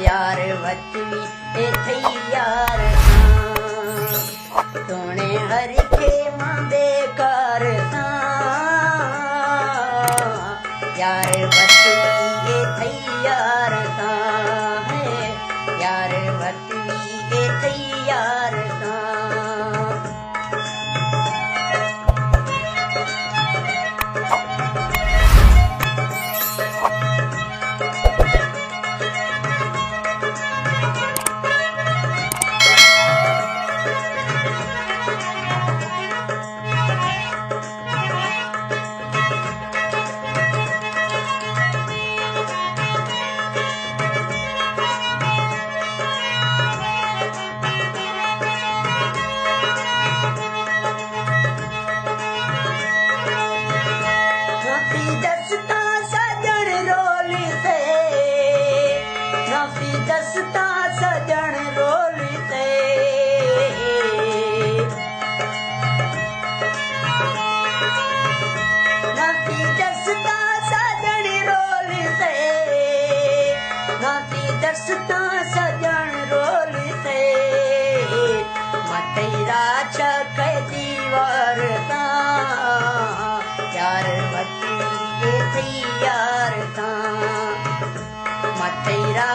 यार वचवी ए थई यार सोने हर के मां बेकार सा यार वचवी ए थई यार सा है यार वचवी ए थई यार सा दसता सजन रोली से नफी दसता सजन रोली से नफी दसता सजन रोली से नफी दसता सजन रोली से मतेरा चक दीवार सा यार वचवी ए थई यार सा मतेरा